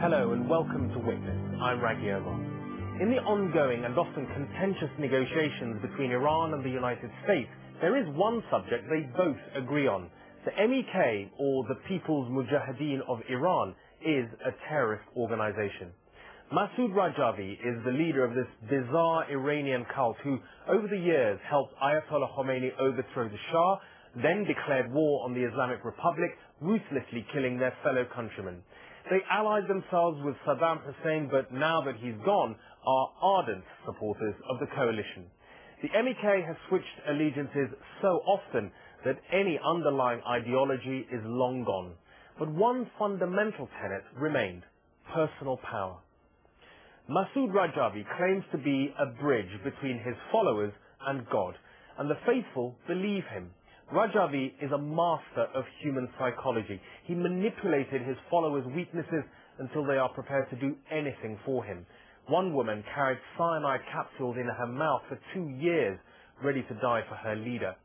Hello and welcome to Witness. I'm Raghi Omar. In the ongoing and often contentious negotiations between Iran and the United States, there is one subject they both agree on. The MEK, or the People's Mujahideen of Iran, is a terrorist organization. Masoud Rajavi is the leader of this bizarre Iranian cult who, over the years, helped Ayatollah Khomeini overthrow the Shah, then declared war on the Islamic Republic, ruthlessly killing their fellow countrymen. They allied themselves with Saddam Hussein, but now that he's gone, are ardent supporters of the coalition. The MEK has switched allegiances so often that any underlying ideology is long gone. But one fundamental tenet remained: personal power. Masoud Rajavi claims to be a bridge between his followers and God, and the faithful believe him. Rajavi is a master of human psychology. He manipulated his followers' weaknesses until they are prepared to do anything for him. One woman carried cyanide capsules in her mouth for 2 years, ready to die for her leader.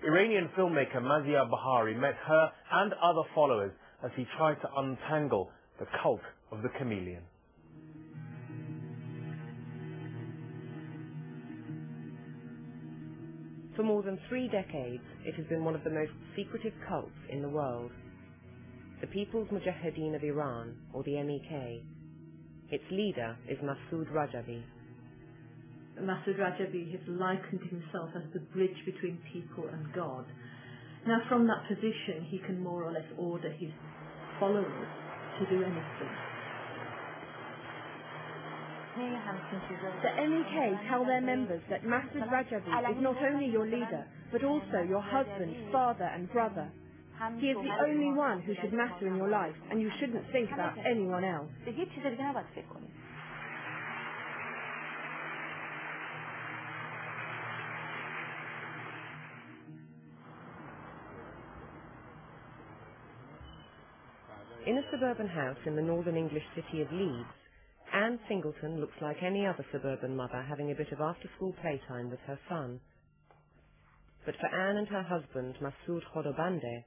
Iranian filmmaker Mazia Bahari met her and other followers as he tried to untangle the cult of the chameleon. For more than 3 decades, it has been one of the most secretive cults in the world. The People's Mujahideen of Iran, or the MEK. Its leader is Masoud Rajavi. Masoud Rajavi has likened himself as the bridge between people and God. Now, from that position, he can more or less order his followers to do anything. The MEK tell their members that Masoud Rajavi is not only your leader, but also your husband, father and brother. He is the only one who should matter in your life, and you shouldn't think about anyone else. In a suburban house in the northern English city of Leeds, Anne Singleton looks like any other suburban mother having a bit of after-school playtime with her son. But for Anne and her husband, Masoud Khodobandeh,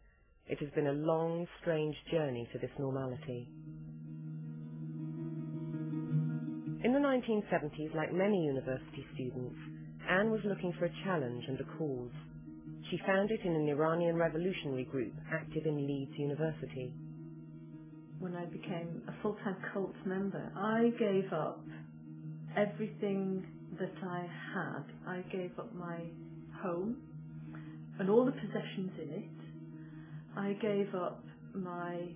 it has been a long, strange journey to this normality. In the 1970s, like many university students, Anne was looking for a challenge and a cause. She found it in an Iranian revolutionary group active in Leeds University. When I became a full-time cult member, I gave up everything that I had. I gave up my home and all the possessions in it. I gave up my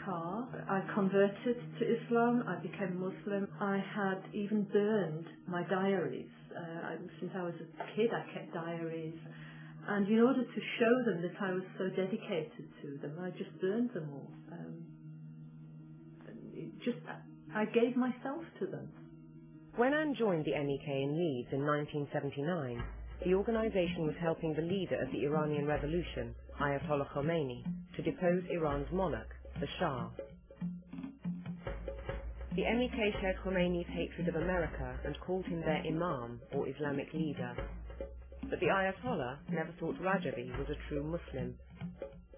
car. I converted to Islam. I became Muslim. I had even burned my diaries. Since I was a kid, I kept diaries. And in order to show them that I was so dedicated to them, I just burned them all. I gave myself to them. When Anne joined the MEK in Leeds in 1979, the organisation was helping the leader of the Iranian Revolution, Ayatollah Khomeini, to depose Iran's monarch, the Shah. The MEK shared Khomeini's hatred of America and called him their imam, or Islamic leader. But the Ayatollah never thought Rajavi was a true Muslim.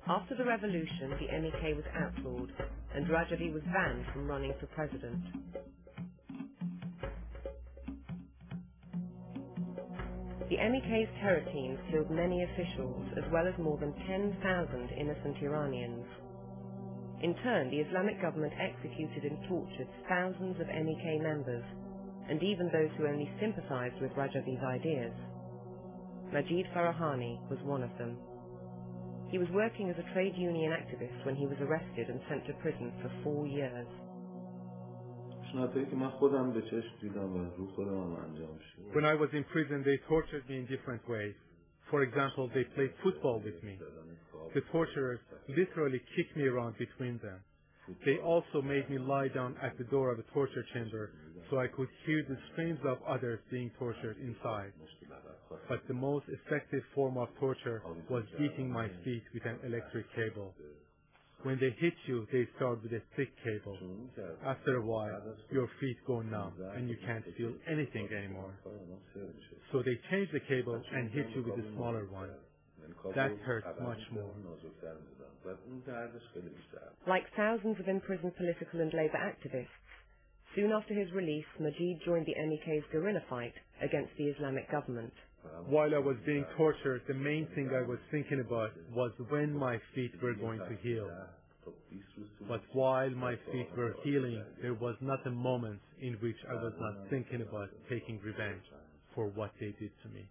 After the revolution, the MEK was outlawed, and Rajavi was banned from running for president. The MEK's terror teams killed many officials, as well as more than 10,000 innocent Iranians. In turn, the Islamic government executed and tortured thousands of MEK members, and even those who only sympathized with Rajavi's ideas. Majid Farahani was one of them. He was working as a trade union activist when he was arrested and sent to prison for 4 years. When I was in prison, they tortured me in different ways. For example, they played football with me. The torturers literally kicked me around between them. They also made me lie down at the door of a torture chamber so I could hear the screams of others being tortured inside. But the most effective form of torture was beating my feet with an electric cable. When they hit you, they start with a thick cable. After a while, your feet go numb and you can't feel anything anymore. So they change the cable and hit you with a smaller one. That hurts much more. Like thousands of imprisoned political and labour activists, soon after his release, Majid joined the MEK's guerrilla fight against the Islamic government. While I was being tortured, the main thing I was thinking about was when my feet were going to heal. But while my feet were healing, there was not a moment in which I was not thinking about taking revenge for what they did to me.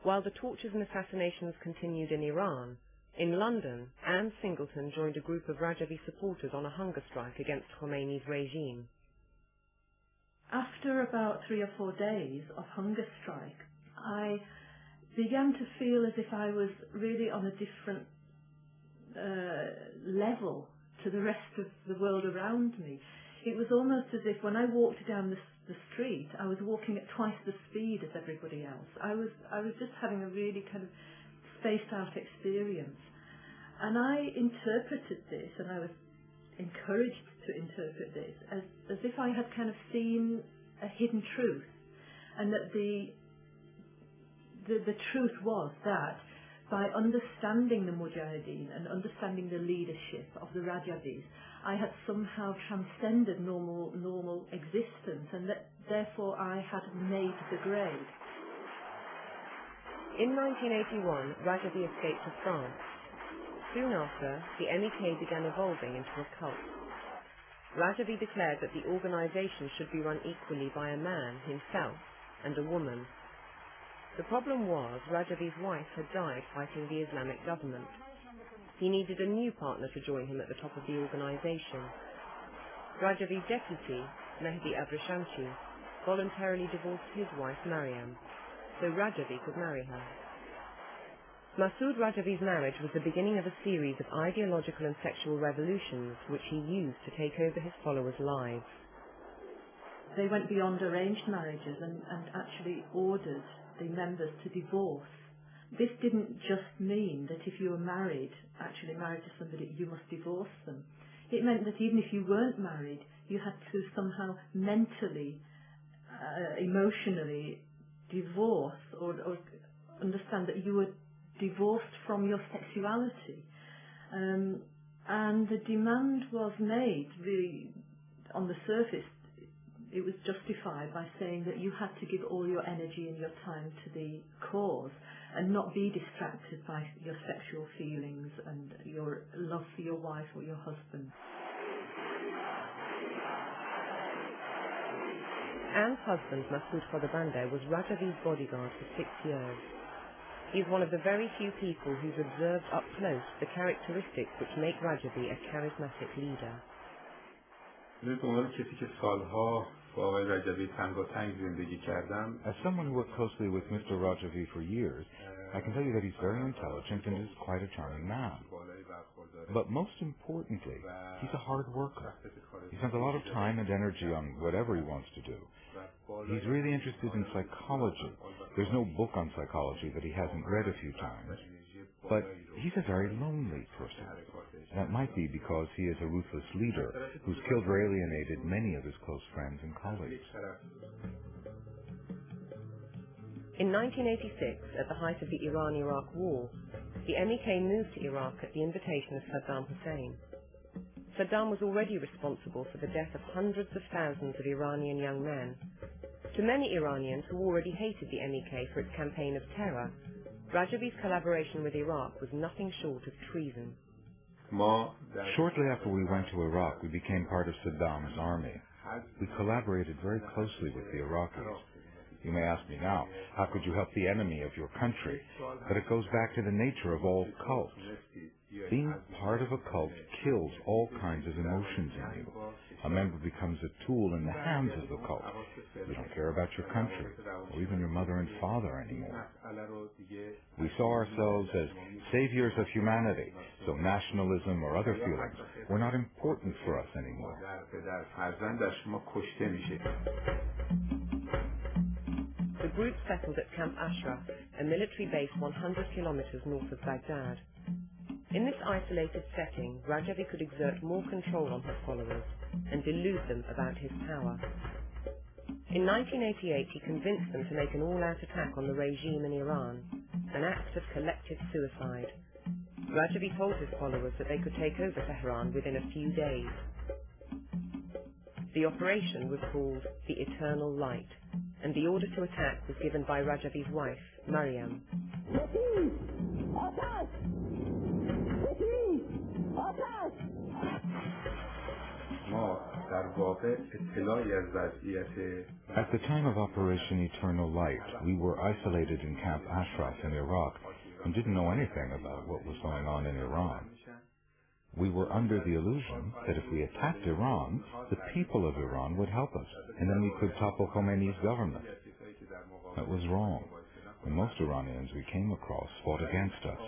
While the tortures and assassinations continued in Iran, in London, Anne Singleton joined a group of Rajavi supporters on a hunger strike against Khomeini's regime. After about 3 or 4 days of hunger strike, I began to feel as if I was really on a different level to the rest of the world around me. It was almost as if when I walked down the street, I was walking at twice the speed as everybody else. I was just having a really kind of spaced out experience. And I interpreted this, and I was encouraged to interpret this, as if I had kind of seen a hidden truth, and that the truth was that by understanding the Mujahideen and understanding the leadership of the Rajavis, I had somehow transcended normal existence, and that therefore I had made the grade. In 1981, Rajavi escaped to France. Soon after, the MEK began evolving into a cult. Rajavi declared that the organisation should be run equally by a man himself and a woman. The problem was Rajavi's wife had died fighting the Islamic government. He needed a new partner to join him at the top of the organisation. Rajavi's deputy, Mehdi Abrishamchi, voluntarily divorced his wife Mariam, so Rajavi could marry her. Masood Rajavi's marriage was the beginning of a series of ideological and sexual revolutions which he used to take over his followers' lives. They went beyond arranged marriages and actually ordered the members to divorce. This didn't just mean that if you were married to somebody, you must divorce them. It meant that even if you weren't married, you had to somehow mentally, emotionally divorce or understand that you were divorced from your sexuality. And the demand was made, really, on the surface, it was justified by saying that you had to give all your energy and your time to the cause and not be distracted by your sexual feelings and your love for your wife or your husband. Anne's husband, Masood Khodabandeh, was Rajavi's bodyguard for 6 years. He is one of the very few people who's observed up close the characteristics which make Rajavi a charismatic leader. As someone who worked closely with Mr. Rajavi for years, I can tell you that he's very intelligent and is quite a charming man. But most importantly, he's a hard worker. He spends a lot of time and energy on whatever he wants to do. He's really interested in psychology. There's no book on psychology that he hasn't read a few times. But he's a very lonely person. That might be because he is a ruthless leader who's killed or alienated many of his close friends and colleagues. In 1986, at the height of the Iran-Iraq War, the MEK moved to Iraq at the invitation of Saddam Hussein. Saddam was already responsible for the death of hundreds of thousands of Iranian young men. To many Iranians who already hated the MEK for its campaign of terror, Rajavi's collaboration with Iraq was nothing short of treason. Shortly after we went to Iraq, we became part of Saddam's army. We collaborated very closely with the Iraqis. You may ask me now, how could you help the enemy of your country? But it goes back to the nature of all cults. Being part of a cult kills all kinds of emotions in you. A member becomes a tool in the hands of the cult. You don't care about your country, or even your mother and father anymore. We saw ourselves as saviors of humanity, so nationalism or other feelings were not important for us anymore. The group settled at Camp Ashraf, a military base 100 kilometers north of Baghdad. In this isolated setting, Rajavi could exert more control on his followers and delude them about his power. In 1988, he convinced them to make an all-out attack on the regime in Iran. an act of collective suicide. Rajavi told his followers that they could take over Tehran within a few days. The operation was called the Eternal Light, and the order to attack was given by Rajavi's wife, Maryam. At the time of Operation Eternal Light, we were isolated in Camp Ashraf in Iraq and didn't know anything about what was going on in Iran. We were under the illusion that if we attacked Iran, the people of Iran would help us, and then we could topple Khomeini's government. That was wrong. And most Iranians we came across fought against us.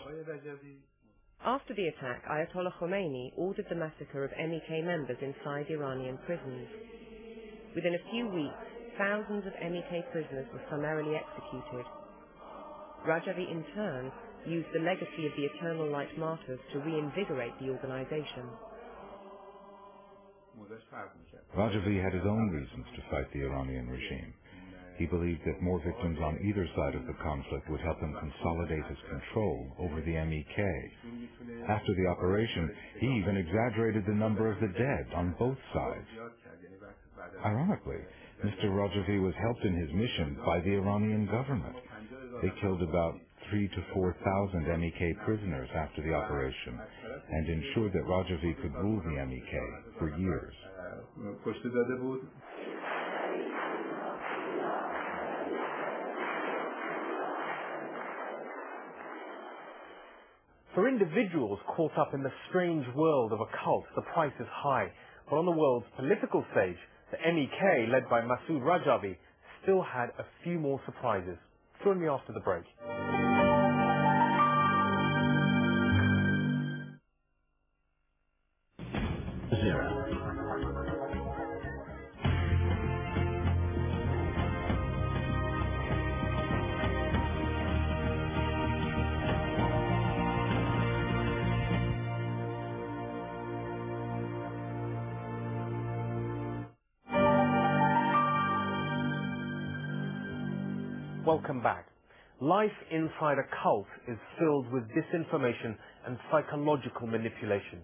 After the attack, Ayatollah Khomeini ordered the massacre of MEK members inside Iranian prisons. Within a few weeks, thousands of MEK prisoners were summarily executed. Rajavi, in turn, used the legacy of the Eternal Light martyrs to reinvigorate the organization. Rajavi had his own reasons to fight the Iranian regime. He believed that more victims on either side of the conflict would help him consolidate his control over the MEK. After the operation, he even exaggerated the number of the dead on both sides. Ironically, Mr. Rajavi was helped in his mission by the Iranian government. They killed about 3,000 to 4,000 MEK prisoners after the operation and ensured that Rajavi could rule the MEK for years. For individuals caught up in the strange world of a cult, the price is high. But on the world's political stage, the MEK, led by Masoud Rajavi, still had a few more surprises. Join me after the break. Welcome back. Life inside a cult is filled with disinformation and psychological manipulation.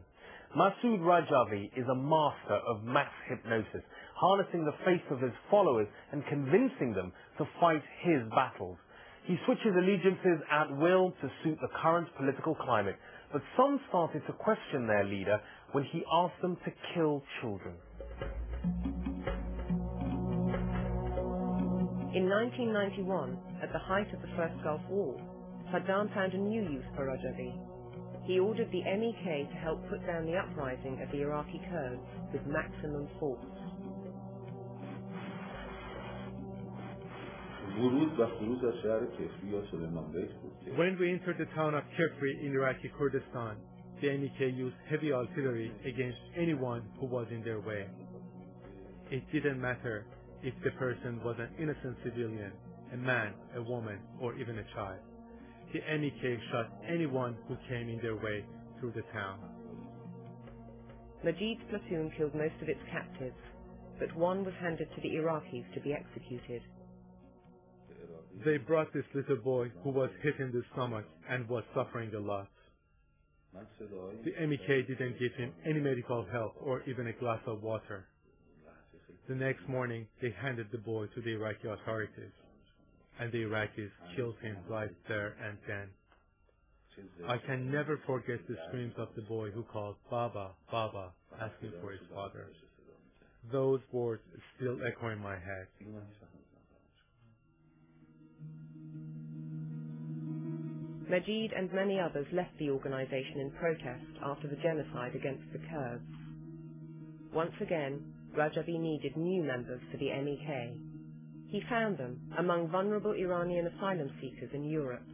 Masoud Rajavi is a master of mass hypnosis, harnessing the faith of his followers and convincing them to fight his battles. He switches allegiances at will to suit the current political climate, but some started to question their leader when he asked them to kill children. In 1991, at the height of the First Gulf War, Saddam found a new use for Rajavi. He ordered the MEK to help put down the uprising of the Iraqi Kurds with maximum force. When we entered the town of Kefri in Iraqi Kurdistan, the MEK used heavy artillery against anyone who was in their way. It didn't matter if the person was an innocent civilian, a man, a woman, or even a child. The MEK shot anyone who came in their way through the town. Majid's platoon killed most of its captives, but one was handed to the Iraqis to be executed. They brought this little boy who was hit in the stomach and was suffering a lot. The MEK didn't give him any medical help or even a glass of water. The next morning, they handed the boy to the Iraqi authorities, and the Iraqis killed him right there and then. I can never forget the screams of the boy who called Baba, Baba, asking for his father. Those words still echo in my head. Majid and many others left the organization in protest after the genocide against the Kurds. Once again, Rajavi needed new members for the MEK. He found them among vulnerable Iranian asylum seekers in Europe.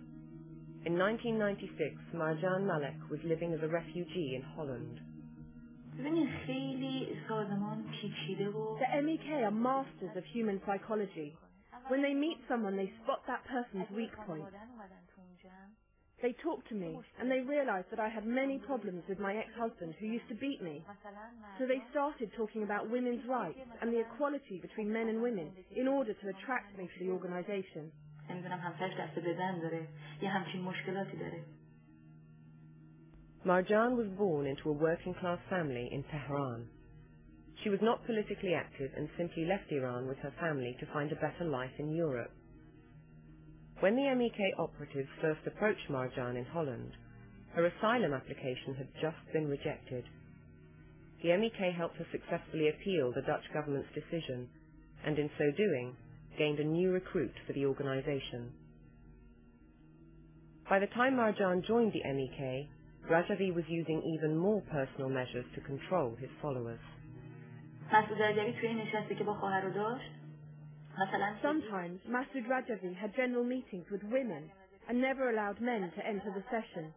In 1996, Marjan Malek was living as a refugee in Holland. The MEK are masters of human psychology. When they meet someone, they spot that person's weak point. They talked to me, and they realized that I had many problems with my ex-husband who used to beat me. So they started talking about women's rights and the equality between men and women in order to attract me to the organization. نمیدونم همسرش دست به زن داره یه همچین مشکلاتی داره. Marjan was born into a working-class family in Tehran. She was not politically active and simply left Iran with her family to find a better life in Europe. When the MEK operatives first approached Marjan in Holland, her asylum application had just been rejected. The MEK helped her successfully appeal the Dutch government's decision, and in so doing, gained a new recruit for the organization. By the time Marjan joined the MEK, Rajavi was using even more personal measures to control his followers. Sometimes Masood Rajavi had general meetings with women and never allowed men to enter the session.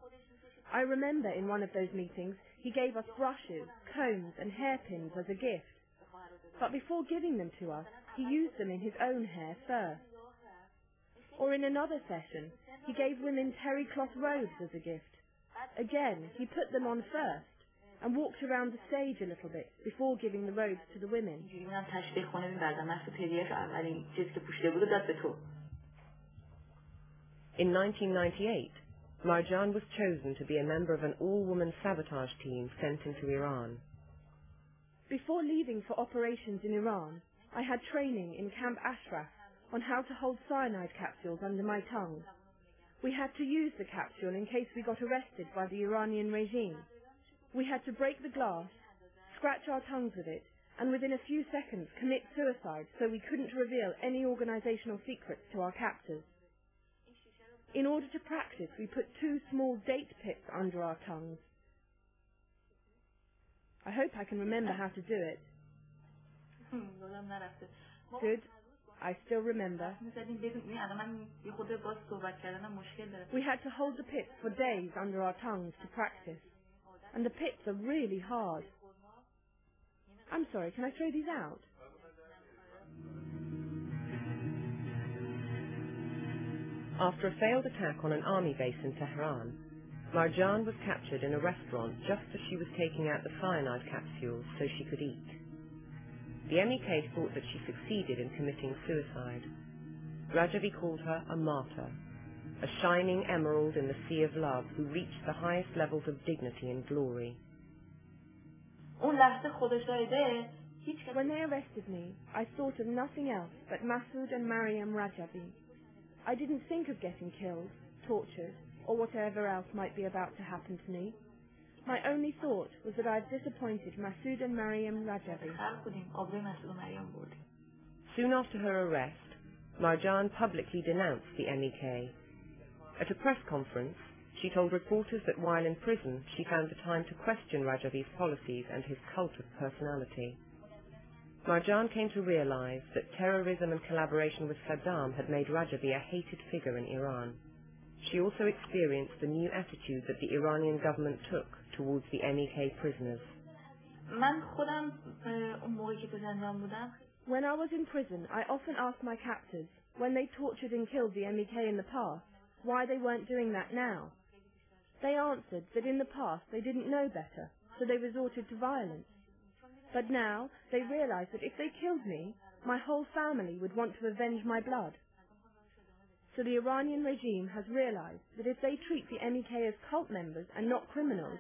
I remember in one of those meetings he gave us brushes, combs and hairpins as a gift. But before giving them to us, he used them in his own hair first. Or in another session, he gave women terry cloth robes as a gift. Again, he put them on first and walked around the stage a little bit before giving the robes to the women. In 1998, Marjan was chosen to be a member of an all-woman sabotage team sent into Iran. Before leaving for operations in Iran, I had training in Camp Ashraf on how to hold cyanide capsules under my tongue. We had to use the capsule in case we got arrested by the Iranian regime. We had to break the glass, scratch our tongues with it, and within a few seconds commit suicide so we couldn't reveal any organizational secrets to our captors. In order to practice, we put 2 small date pips under our tongues. I hope I can remember how to do it. Good. I still remember. We had to hold the pips for days under our tongues to practice. And the pips are really hard. I'm sorry, can I throw these out? After a failed attack on an army base in Tehran, Marjan was captured in a restaurant just as she was taking out the cyanide capsules so she could eat. The MEK thought that she succeeded in committing suicide. Rajavi called her a martyr, a shining emerald in the sea of love who reached the highest levels of dignity and glory. When they arrested me, I thought of nothing else but Masood and Mariam Rajavi. I didn't think of getting killed, tortured, or whatever else might be about to happen to me. My only thought was that I'd disappointed Masood and Mariam Rajavi. Soon after her arrest, Marjan publicly denounced the MEK. At a press conference, she told reporters that while in prison, she found the time to question Rajavi's policies and his cult of personality. Marjan came to realize that terrorism and collaboration with Saddam had made Rajavi a hated figure in Iran. She also experienced the new attitude that the Iranian government took towards the MEK prisoners. When I was in prison, I often asked my captors, when they tortured and killed the MEK in the past, why they weren't doing that now. They answered that in the past they didn't know better, so they resorted to violence. But now they realize that if they killed me, my whole family would want to avenge my blood. So the Iranian regime has realized that if they treat the MEK as cult members and not criminals,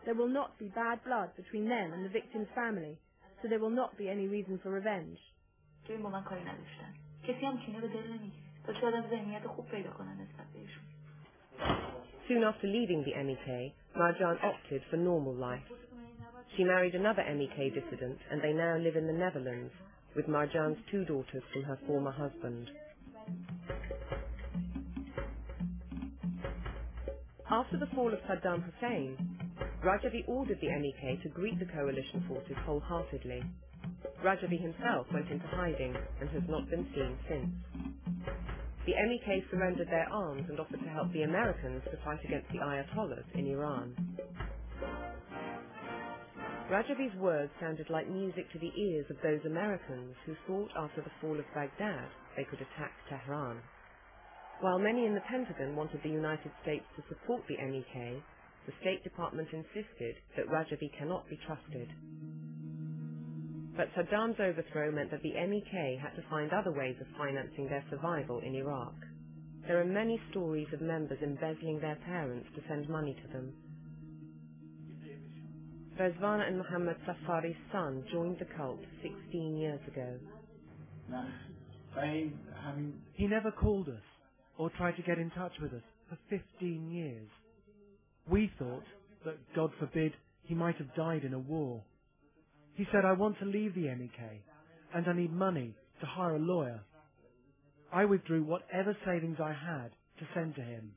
there will not be bad blood between them and the victim's family, so there will not be any reason for revenge. Soon after leaving the MEK, Marjan opted for normal life. She married another MEK dissident and they now live in the Netherlands, with Marjan's 2 daughters from her former husband. After the fall of Saddam Hussein, Rajavi ordered the MEK to greet the coalition forces wholeheartedly. Rajavi himself went into hiding and has not been seen since. The MEK surrendered their arms and offered to help the Americans to fight against the Ayatollahs in Iran. Rajavi's words sounded like music to the ears of those Americans who thought after the fall of Baghdad they could attack Tehran. While many in the Pentagon wanted the United States to support the MEK, the State Department insisted that Rajavi cannot be trusted. But Saddam's overthrow meant that the MEK had to find other ways of financing their survival in Iraq. There are many stories of members embezzling their parents to send money to them. Rezvana and Muhammad Safari's son joined the cult 16 years ago. He never called us or tried to get in touch with us for 15 years. We thought that, God forbid, he might have died in a war. He said, I want to leave the MEK and I need money to hire a lawyer. I withdrew whatever savings I had to send to him.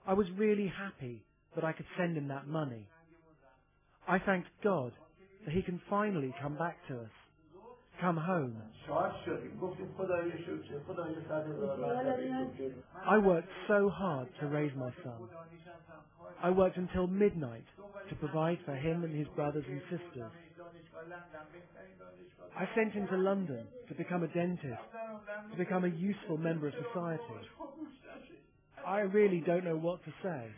I was really happy that I could send him that money. I thanked God that he can finally come back to us, come home. I worked so hard to raise my son. I worked until midnight to provide for him and his brothers and sisters. I sent him to London to become a dentist, to become a useful member of society. I really don't know what to say.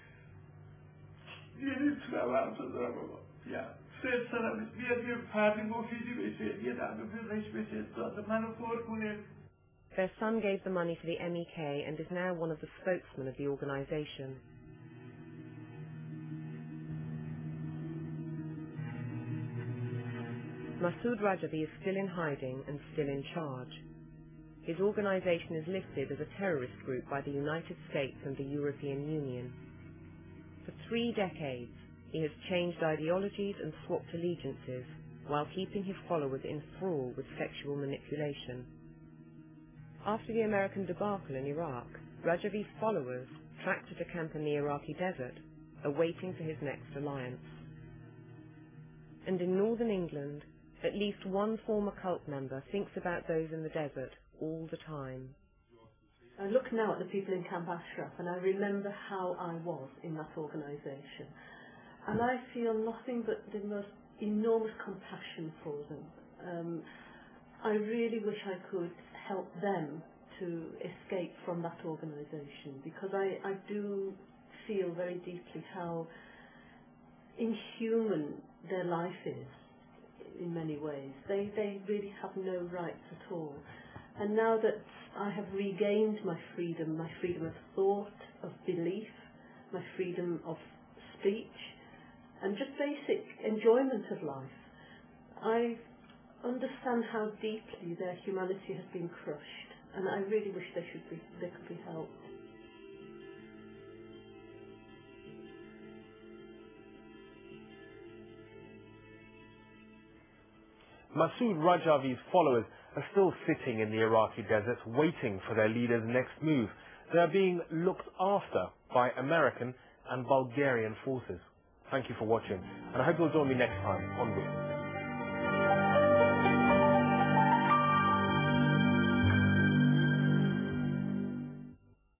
Their son gave the money to the MEK and is now one of the spokesmen of the organisation. Masood Rajavi is still in hiding and still in charge. His organisation is listed as a terrorist group by the United States and the European Union. For 3 decades, he has changed ideologies and swapped allegiances while keeping his followers in thrall with sexual manipulation. After the American debacle in Iraq, Rajavi's followers tracked to camp in the Iraqi desert, awaiting for his next alliance. And in northern England, at least one former cult member thinks about those in the desert all the time. I look now at the people in Camp Ashraf and I remember how I was in that organisation. And I feel nothing but the most enormous compassion for them. I really wish I could help them to escape from that organisation, because I do feel very deeply how inhuman their life is in many ways. They really have no rights at all. And now that I have regained my freedom of thought, of belief, my freedom of speech, and just basic enjoyment of life, I understand how deeply their humanity has been crushed, and I really wish they could be helped. Masood Rajavi's followers are still sitting in the Iraqi desert waiting for their leader's next move. They are being looked after by American and Bulgarian forces. Thank you for watching, and I hope you'll join me next time on Witness.